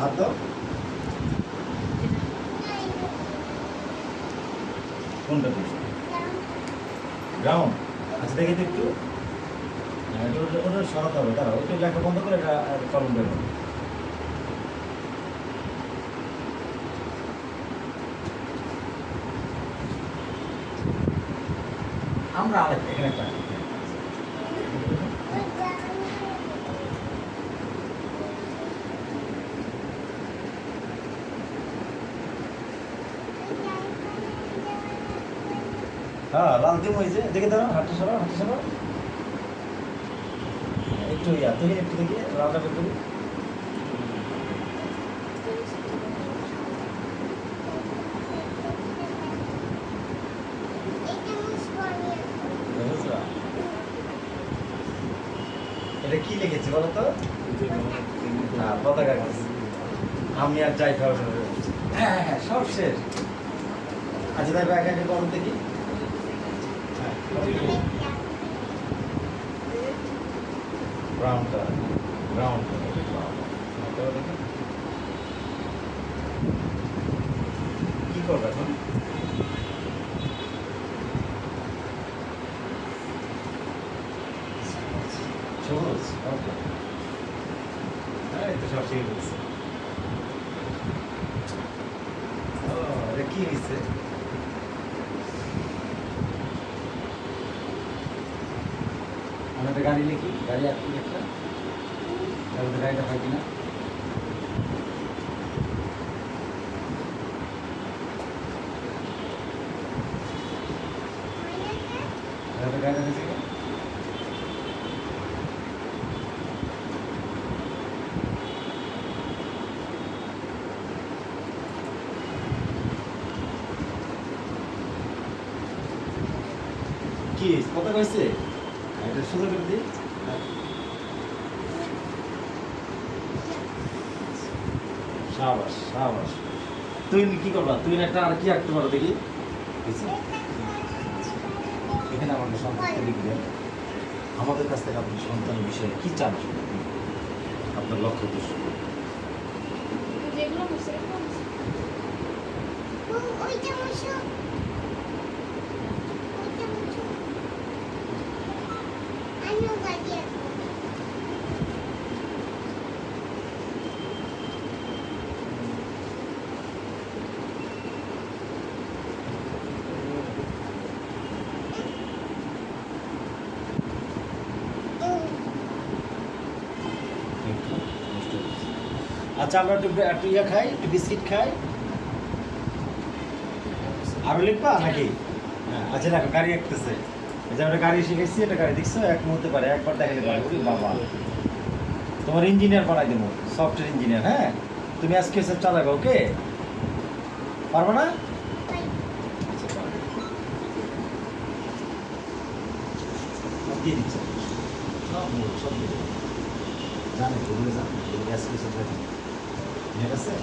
হাত দাও। কোনটা দিচ্ছ? গ্রাউন্ড। আচ্ছা দেখি তো একটু। ওটা সরাতে হবে, দাঁড়াও একটু লেখা বন্ধ করে এটা কলম বের হবে। আমরা আরেকটা এখানে একটা হ্যাঁ লাল দিম ওই যে দেখে দাঁড়াও, হাঁটতে সরাও, হাঁটতে সরাও একটু তুই একটু দেখি লালটা বের করি। এটা কি লিখেছি বলো তো? হ্যাঁ পতাকা গাছ। আমি আর যাই খাওয়া শুরু করেছি। হ্যাঁ হ্যাঁ সব শেষ। আচ্ছা তারপর একা একা করুন দেখি। ব্রাউনটা ব্রাউনটা দেখি কি করবে এখন? সবুজ, ওকে। হ্যাঁ এই তো সব শিখে ফেলছে। ও এটা কি হয়েছে? আমরা একটা গাড়ি লিখি, গাড়ি আর কি একটা তাহলে গাড়িটা হয় কিনা। গাড়িটা হয়েছে কিনা? কি কত হয়েছে? এটা সুন্দর করে দিই। সাবাস সাবাস। তুই কি করবা? তুই একটা আর কি আঁকতে পারো দেখি। এখানে আমাকে সন্তানকে লিখবেন। আমাদের কাছ থেকে আপনি সন্তানের বিষয়ে কি চান, আপনার লক্ষ্য উদ্দেশ্য। আচ্ছা আমরা একটু ইয়ে খাই, একটু বিস্কিট খাই। আরো লিখবা নাকি? হ্যাঁ আচ্ছা দেখো গাড়ি আঁকতেছে। এই যে আমরা গাড়ি শিখেছি, এটা গাড়ি দেখছো এক মুহূর্তে পারে, একবার দেখালে পারে। ওরে বাবা, তোমার ইঞ্জিনিয়ার বানাই দেবো, সফটওয়্যার ইঞ্জিনিয়ার। হ্যাঁ তুমি আজকে সব চালাবে, ওকে? পারবো না? দিয়ে দিচ্ছে সব সব জানে, এগুলো জানে, এগুলো আজকে সব জানে। ঠিক আছে।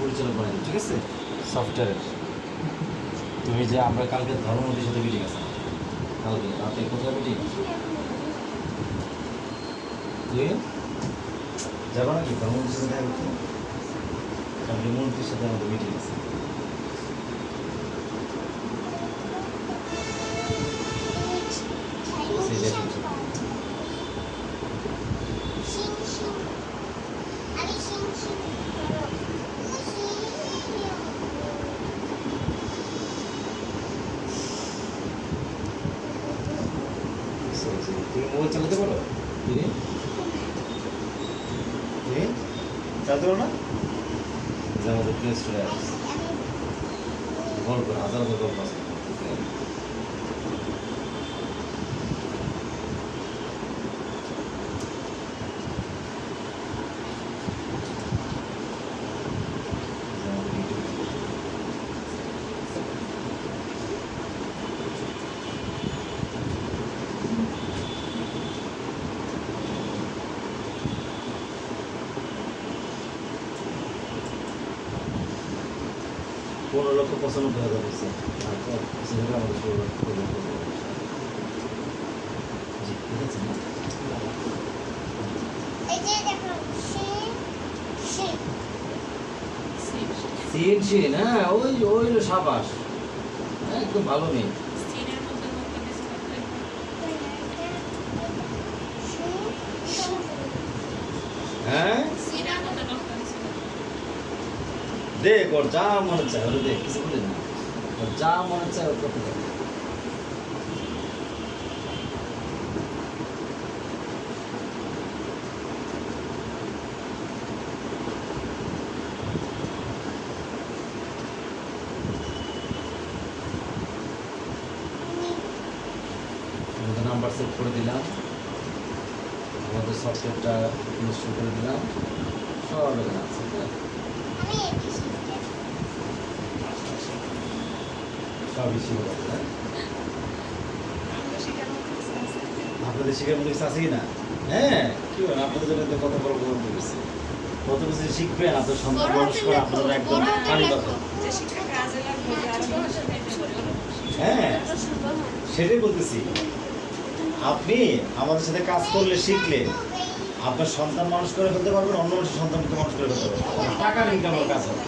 পরিচালক বানাই, ঠিক আছে? সফটওয়্যারের। তুমি যে আমরা কালকে ধর্মমন্ত্রীর সাথে মিটিং আছে, কালকে রাতে কোথায় মিটিং? তুই যাবো নাকি ধর্মমন্ত্রীর সাথে দেখা করতে? কালকে মন্ত্রীর সাথে আমাদের মিটিং আছে। তুমি মোবাইল চালাতে পারো? তুমি চালাতে পারো না? যে আমাদের প্লে স্টোরে আছে গল্প, হাজার হাজার গল্প আছে। 15,95,000 হয়েছে। আচ্ছা, সেখানে আমাদের শুরু করবো। জি, ঠিক আছে না? সিন, হ্যাঁ, ওই হলো সাবাস। একদম ভালো মেয়ে। হ্যাঁ? দেখ, ওর যা মনে চায় ওরে দেখ, কিছু বলি না। ওর যা মনে চায় ওর করতে দেখ। আমাদের নাম্বার সেট করে দিলাম, আমাদের সফটওয়্যারটা ইনস্টল করে দিলাম, সব এখানে আছে। সব ইস্যু হয়ে গেছে। আপনাদের শিখার মধ্যে কিছু আছে কি না? হ্যাঁ, কি বলেন, আপনাদের জন্য তো কত বড় গ্রহণ করেছে, কত কিছু শিখবেন, আপনার সন্তান মানুষ করা আপনাদের একদম পানি কথা। হ্যাঁ, সেটাই বলতেছি, আপনি আমাদের সাথে কাজ করলে শিখলে আপনার সন্তান মানুষ করে ফেলতে পারবেন, অন্য মানুষের সন্তানকে মানুষ করে ফেলতে পারবেন, টাকার ইনকামের কাজ হবে।